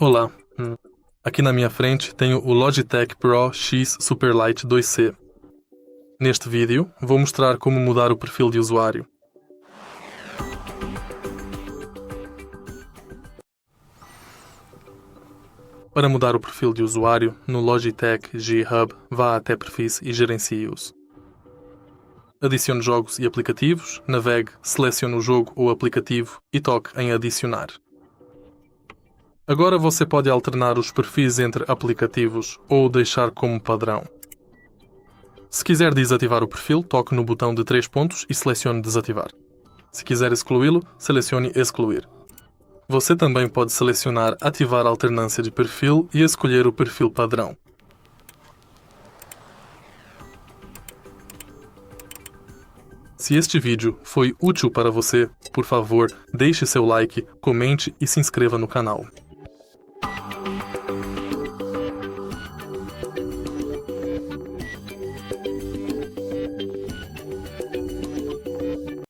Olá, aqui na minha frente tenho o Logitech Pro X Superlight 2C. Neste vídeo vou mostrar como mudar o perfil de usuário. Para mudar o perfil de usuário, no Logitech G Hub, vá até Perfis e gerencie-os. Adicione jogos e aplicativos, navegue, selecione o jogo ou aplicativo e toque em Adicionar. Agora você pode alternar os perfis entre aplicativos ou deixar como padrão. Se quiser desativar o perfil, toque no botão de 3 pontos e selecione Desativar. Se quiser excluí-lo, selecione Excluir. Você também pode selecionar Ativar alternância de perfil e escolher o perfil padrão. Se este vídeo foi útil para você, por favor, deixe seu like, comente e se inscreva no canal.